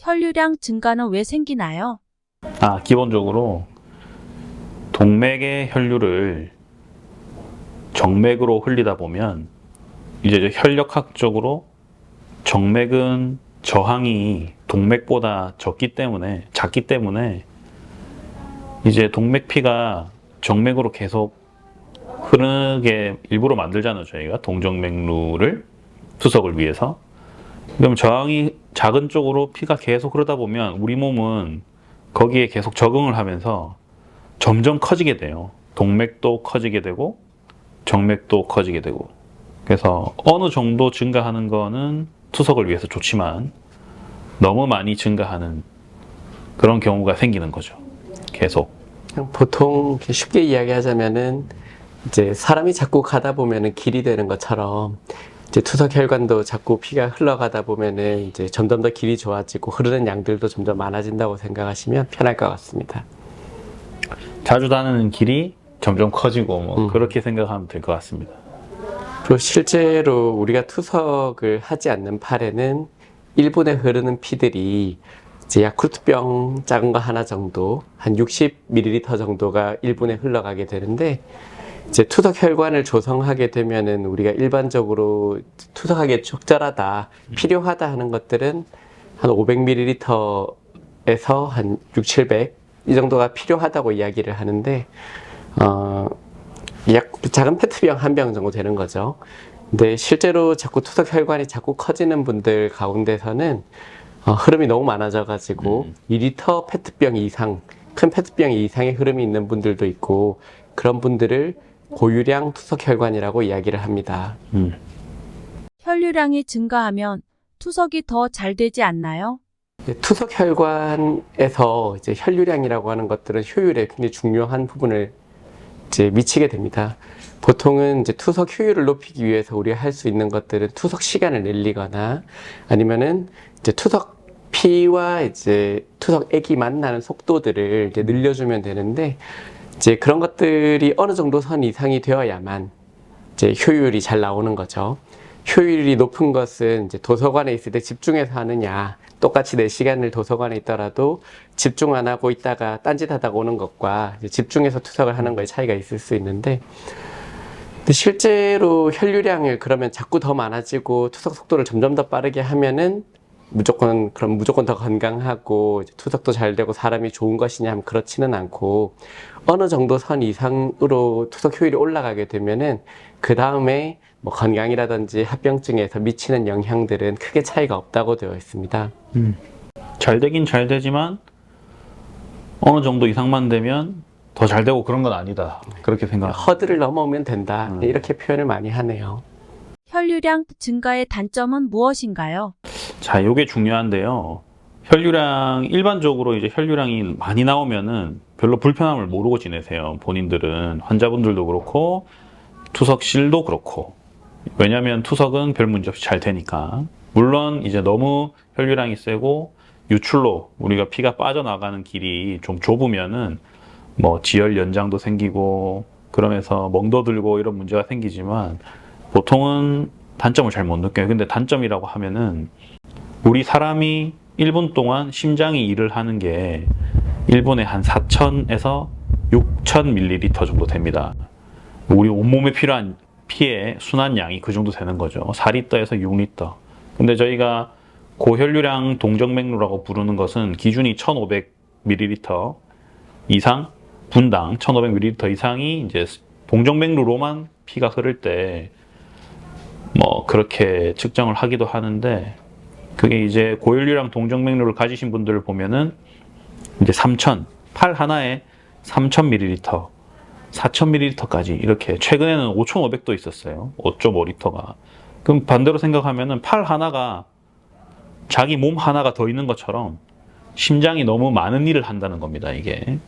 혈류량 증가는 왜 생기나요? 기본적으로 동맥의 혈류를 정맥으로 흘리다 보면 이제 혈력학적으로 정맥은 저항이 동맥보다 작기 때문에 이제 동맥피가 정맥으로 계속 흐르게 일부러 만들잖아요. 저희가 동정맥류를 투석을 위해서. 그럼 저항이 작은 쪽으로 피가 계속 흐르다 보면 우리 몸은 거기에 계속 적응을 하면서 점점 커지게 돼요. 동맥도 커지게 되고 정맥도 커지게 되고. 그래서 어느 정도 증가하는 거는 투석을 위해서 좋지만 너무 많이 증가하는 그런 경우가 생기는 거죠. 계속. 보통 쉽게 이야기하자면은 이제 사람이 자꾸 가다 보면은 길이 되는 것처럼 이제 투석혈관도 자꾸 피가 흘러가다 보면은 이제 점점 더 길이 좋아지고 흐르는 양들도 점점 많아진다고 생각하시면 편할 것 같습니다. 자주 다니는 길이 점점 커지고 그렇게 생각하면 될 것 같습니다. 그리고 실제로 우리가 투석을 하지 않는 팔에는 1분에 흐르는 피들이 이제 야쿠르트병 작은 거 하나 정도, 한 60ml 정도가 1분에 흘러가게 되는데, 이제 투석 혈관을 조성하게 되면은 우리가 일반적으로 투석하기에 적절하다, 필요하다 하는 것들은 한 500ml에서 한 6, 700 이 정도가 필요하다고 이야기를 하는데, 약 작은 페트병 한 병 정도 되는 거죠. 근데 실제로 자꾸 투석 혈관이 자꾸 커지는 분들 가운데서는 흐름이 너무 많아져 가지고 2리터 페트병 이상, 큰 페트병 이상의 흐름이 있는 분들도 있고, 그런 분들을 고유량 투석혈관이라고 이야기를 합니다. 혈류량이 증가하면 투석이 더 잘 되지 않나요? 투석혈관에서 이제 혈류량이라고 하는 것들은 효율에 굉장히 중요한 부분을 이제 미치게 됩니다. 보통은 이제 투석 효율을 높이기 위해서 우리가 할 수 있는 것들은 투석 시간을 늘리거나 아니면은 이제 투석 피와 이제 투석액이 만나는 속도들을 이제 늘려주면 되는데, 이제 그런 것들이 어느 정도 선 이상이 되어야만 이제 효율이 잘 나오는 거죠. 효율이 높은 것은 이제 도서관에 있을 때 집중해서 하느냐, 똑같이 4시간을 도서관에 있더라도 집중 안 하고 있다가 딴짓하다가 오는 것과 이제 집중해서 투석을 하는 거에 차이가 있을 수 있는데, 근데 실제로 혈류량을 그러면 자꾸 더 많아지고 투석 속도를 점점 더 빠르게 하면은 무조건 더 건강하고 투석도 잘 되고 사람이 좋은 것이냐 하면 그렇지는 않고, 어느 정도 선 이상으로 투석 효율이 올라가게 되면은 그 다음에 뭐 건강이라든지 합병증에서 미치는 영향들은 크게 차이가 없다고 되어 있습니다. 잘 되긴 잘 되지만 어느 정도 이상만 되면 더 잘 되고 그런 건 아니다. 그렇게 생각합니다. 허들을 넘어오면 된다. 이렇게 표현을 많이 하네요. 혈류량 증가의 단점은 무엇인가요? 자, 요게 중요한데요. 일반적으로 이제 혈류량이 많이 나오면은 별로 불편함을 모르고 지내세요. 본인들은, 환자분들도 그렇고, 투석실도 그렇고. 왜냐면 투석은 별 문제 없이 잘 되니까. 물론 이제 너무 혈류량이 세고 유출로 우리가 피가 빠져나가는 길이 좀 좁으면은 뭐 지혈 연장도 생기고 그러면서 멍도 들고 이런 문제가 생기지만 보통은 단점을 잘 못 느껴요. 근데 단점이라고 하면은 우리 사람이 1분 동안 심장이 일을 하는 게 1분에 한 4,000에서 6,000ml 정도 됩니다. 우리 온몸에 필요한 피의 순환량이 그 정도 되는 거죠. 4리터에서 6리터. 근데 저희가 고혈류량 동정맥류라고 부르는 것은 기준이 1,500ml 이상, 분당 1,500ml 이상이 이제 동정맥류로만 피가 흐를 때 뭐 그렇게 측정을 하기도 하는데, 그게 이제 고혈류량 동정맥류를 가지신 분들을 보면은 이제 팔 하나에 3,000ml, 4,000ml까지 이렇게, 최근에는 5,500도 있었어요. 5.5리터가. 그럼 반대로 생각하면은 팔 하나가 자기 몸 하나가 더 있는 것처럼 심장이 너무 많은 일을 한다는 겁니다. 이게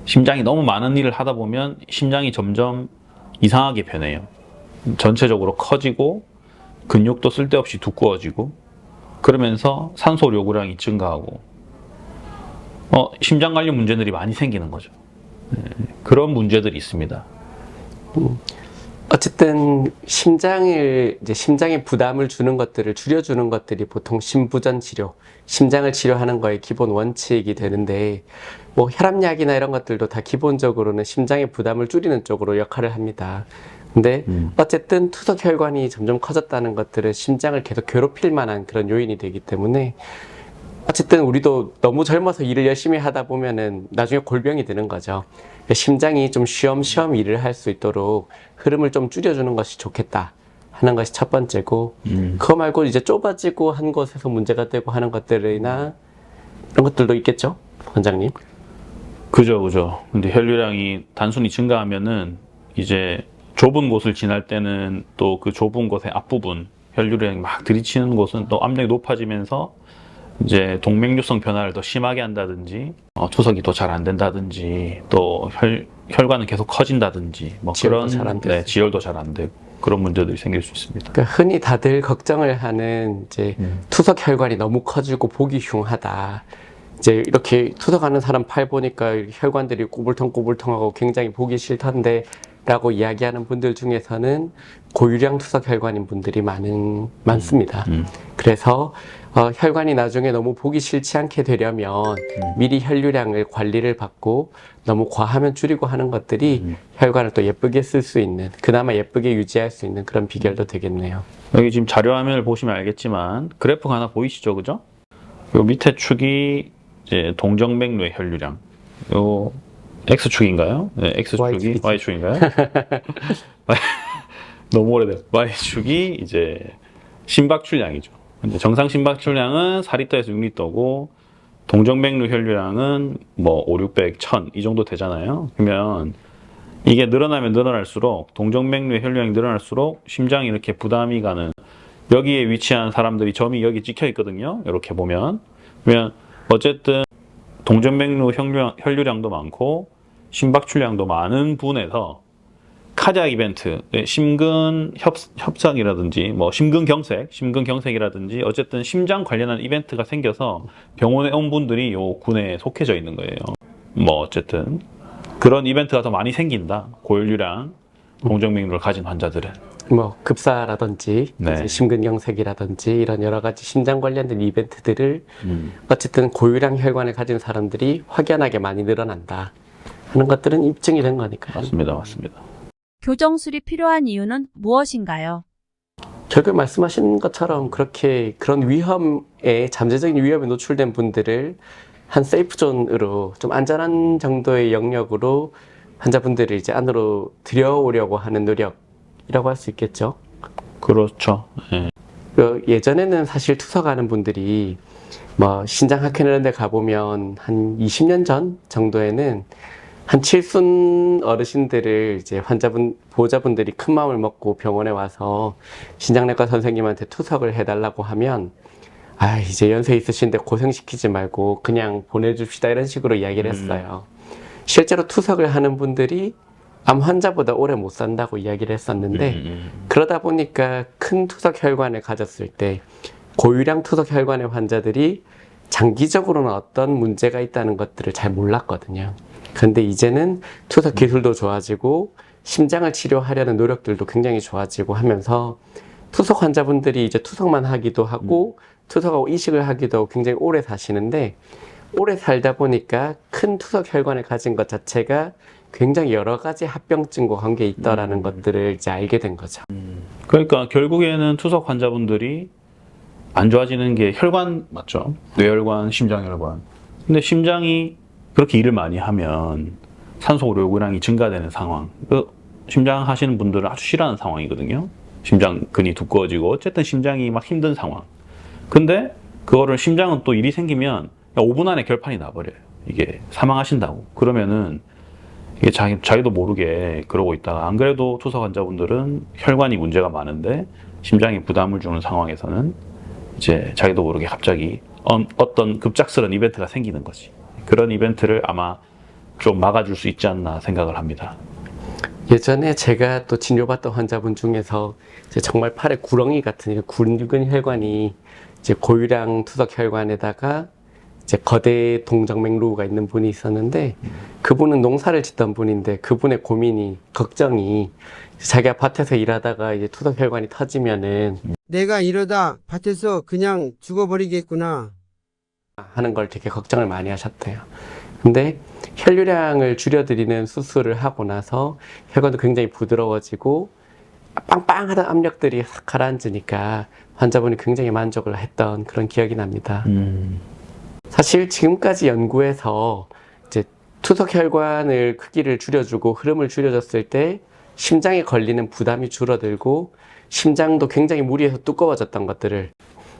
심장이 너무 많은 일을 하다 보면 심장이 점점 이상하게 변해요. 전체적으로 커지고 근육도 쓸데없이 두꺼워지고, 그러면서 산소 요구량이 증가하고 심장 관련 문제들이 많이 생기는 거죠. 그런 문제들이 있습니다. 어쨌든 심장에 부담을 주는 것들을 줄여주는 것들이 보통 심부전 치료, 심장을 치료하는 거의 기본 원칙이 되는데, 뭐 혈압약이나 이런 것들도 다 기본적으로는 심장의 부담을 줄이는 쪽으로 역할을 합니다. 근데 어쨌든 투석 혈관이 점점 커졌다는 것들은 심장을 계속 괴롭힐 만한 그런 요인이 되기 때문에, 어쨌든 우리도 너무 젊어서 일을 열심히 하다 보면은 나중에 골병이 되는 거죠. 심장이 좀 쉬엄쉬엄 일을 할 수 있도록 흐름을 좀 줄여주는 것이 좋겠다 하는 것이 첫 번째고, 그거 말고 이제 좁아지고 한 곳에서 문제가 되고 하는 것들이나 이런 것들도 있겠죠, 원장님? 그죠. 근데 혈류량이 단순히 증가하면은 이제 좁은 곳을 지날 때는 또 그 좁은 곳의 앞부분 혈류량이 막 들이치는 곳은 또 압력이 높아지면서 이제 동맥류성 변화를 더 심하게 한다든지, 투석이 더 잘 안 된다든지, 또 혈관은 계속 커진다든지, 뭐 지혈도 잘안 되고. 지혈도 잘 안 되고 그런 문제들이 생길 수 있습니다. 그러니까 흔히 다들 걱정을 하는 이제 투석 혈관이 너무 커지고 보기 흉하다. 이제 이렇게 투석하는 사람 팔 보니까 혈관들이 꼬불통꼬불통하고 굉장히 보기 싫던데 라고 이야기하는 분들 중에서는 고유량 투석 혈관인 분들이 많습니다. 그래서 혈관이 나중에 너무 보기 싫지 않게 되려면 미리 혈류량을 관리를 받고 너무 과하면 줄이고 하는 것들이 혈관을 또 예쁘게 쓸 수 있는, 그나마 예쁘게 유지할 수 있는 그런 비결도 되겠네요. 여기 지금 자료 화면을 보시면 알겠지만 그래프가 하나 보이시죠, 그죠? 요 밑에 축이 이제 동정맥류의 혈류량. 요 X축인가요? 네, X축이 Y축인가요? 너무 오래돼요. Y축이 이제 심박출량이죠. 근데 정상 심박출량은 4리터에서 6리터고 동정맥류 혈류량은 뭐 5, 600, 1000 이 정도 되잖아요. 그러면 이게 늘어나면 늘어날수록 동정맥류의 혈류량이 늘어날수록 심장이 이렇게 부담이 가는, 여기에 위치한 사람들이 점이 여기 찍혀 있거든요. 이렇게 보면. 그러면 어쨌든 동정맥류 혈류량도 많고 심박출량도 많은 분에서 카디악 이벤트, 심근 협착이라든지 뭐 심근경색이라든지 어쨌든 심장 관련한 이벤트가 생겨서 병원에 온 분들이 요 군에 속해져 있는 거예요. 뭐 어쨌든 그런 이벤트가 더 많이 생긴다. 고혈류량 동정맥류를 가진 환자들은. 뭐 급사라든지 네. 이제 심근경색이라든지 이런 여러 가지 심장 관련된 이벤트들을 어쨌든 고유량 혈관을 가진 사람들이 확연하게 많이 늘어난다 하는 것들은 입증이 된 거니까요. 맞습니다. 교정술이 필요한 이유는 무엇인가요? 결국 말씀하신 것처럼 그런 위험에, 잠재적인 위험에 노출된 분들을 한 세이프 존으로 좀 안전한 정도의 영역으로 환자분들을 이제 안으로 들여오려고 하는 노력이라고 할 수 있겠죠. 그렇죠. 예. 예전에는 사실 투석하는 분들이 뭐 신장학회 이런 데 가보면 한 20년 전 정도에는 한 칠순 어르신들을 이제 보호자분들이 큰 마음을 먹고 병원에 와서 신장내과 선생님한테 투석을 해달라고 하면, 이제 연세 있으신데 고생시키지 말고 그냥 보내줍시다 이런 식으로 이야기를 했어요. 실제로 투석을 하는 분들이 암 환자보다 오래 못 산다고 이야기를 했었는데, 그러다 보니까 큰 투석 혈관을 가졌을 때 고유량 투석 혈관의 환자들이 장기적으로는 어떤 문제가 있다는 것들을 잘 몰랐거든요. 그런데 이제는 투석 기술도 좋아지고 심장을 치료하려는 노력들도 굉장히 좋아지고 하면서 투석 환자분들이 이제 투석만 하기도 하고 투석하고 이식을 하기도 하고 굉장히 오래 사시는데, 오래 살다 보니까 큰 투석 혈관을 가진 것 자체가 굉장히 여러 가지 합병증과 관계에 있다라는 것들을 이제 알게 된 거죠. 그러니까 결국에는 투석 환자분들이 안 좋아지는 게 혈관 맞죠? 뇌혈관, 심장혈관. 근데 심장이 그렇게 일을 많이 하면 산소 요구량이 증가되는 상황. 심장 하시는 분들은 아주 싫어하는 상황이거든요. 심장근이 두꺼워지고 어쨌든 심장이 막 힘든 상황. 근데 그거를 심장은 또 일이 생기면 5분 안에 결판이 나버려요. 이게 사망하신다고. 그러면은 이게 자기도 모르게 그러고 있다가, 안 그래도 투석 환자분들은 혈관이 문제가 많은데 심장에 부담을 주는 상황에서는 이제 자기도 모르게 갑자기 어떤 급작스러운 이벤트가 생기는 거지. 그런 이벤트를 아마 좀 막아줄 수 있지 않나 생각을 합니다. 예전에 제가 또 진료받던 환자분 중에서 이제 정말 팔에 구렁이 같은 굵은 혈관이 이제 고유량 투석 혈관에다가 이제 거대 동정맥류가 있는 분이 있었는데 그분은 농사를 짓던 분인데 그분의 고민이 걱정이 자기가 밭에서 일하다가 이제 투석혈관이 터지면은 내가 이러다 밭에서 그냥 죽어버리겠구나. 하는 걸 되게 걱정을 많이 하셨대요. 근데 혈류량을 줄여드리는 수술을 하고 나서 혈관도 굉장히 부드러워지고 빵빵하던 압력들이 싹 가라앉으니까 환자분이 굉장히 만족을 했던 그런 기억이 납니다. 사실 지금까지 연구에서 이제 투석혈관을 크기를 줄여주고 흐름을 줄여줬을 때 심장에 걸리는 부담이 줄어들고 심장도 굉장히 무리해서 두꺼워졌던 것들을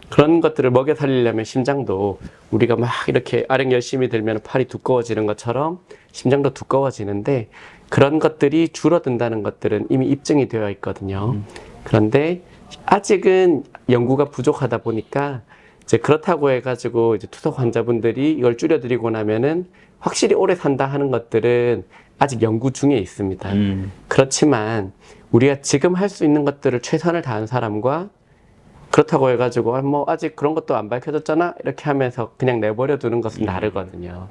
그런 것들을 먹여 살리려면 심장도 우리가 막 이렇게 아령 열심히 들면 팔이 두꺼워지는 것처럼 심장도 두꺼워지는데 그런 것들이 줄어든다는 것들은 이미 입증이 되어 있거든요. 그런데 아직은 연구가 부족하다 보니까 이제 그렇다고 해가지고 이제 투석 환자분들이 이걸 줄여드리고 나면은 확실히 오래 산다 하는 것들은 아직 연구 중에 있습니다. 그렇지만 우리가 지금 할 수 있는 것들을 최선을 다한 사람과 그렇다고 해가지고 뭐 아직 그런 것도 안 밝혀졌잖아 이렇게 하면서 그냥 내버려 두는 것은 다르거든요.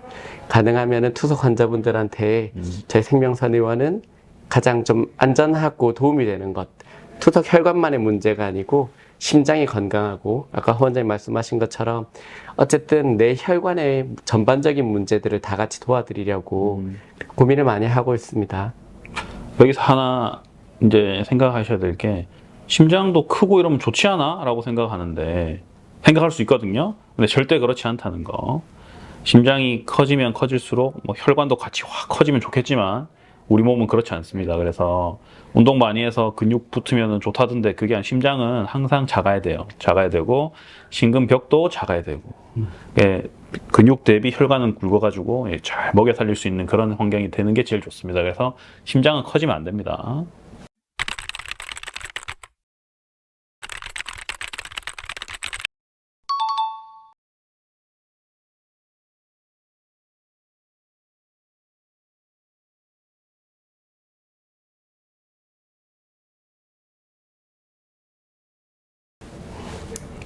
가능하면은 투석 환자분들한테 저희 생명선의원은 가장 좀 안전하고 도움이 되는 것, 투석 혈관만의 문제가 아니고 심장이 건강하고 아까 원장님 말씀하신 것처럼 어쨌든 내 혈관의 전반적인 문제들을 다 같이 도와드리려고 고민을 많이 하고 있습니다. 여기서 하나 이제 생각하셔야 될 게 심장도 크고 이러면 좋지 않아? 라고 생각하는데 생각할 수 있거든요. 근데 절대 그렇지 않다는 거. 심장이 커지면 커질수록 뭐 혈관도 같이 확 커지면 좋겠지만 우리 몸은 그렇지 않습니다. 그래서 운동 많이 해서 근육 붙으면 좋다던데 그게 아니라 심장은 항상 작아야 돼요. 작아야 되고 심근벽도 작아야 되고 근육 대비 혈관은 굵어가지고 잘 먹여 살릴 수 있는 그런 환경이 되는 게 제일 좋습니다. 그래서 심장은 커지면 안 됩니다.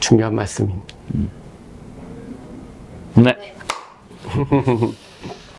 중요한 말씀입니다. 네.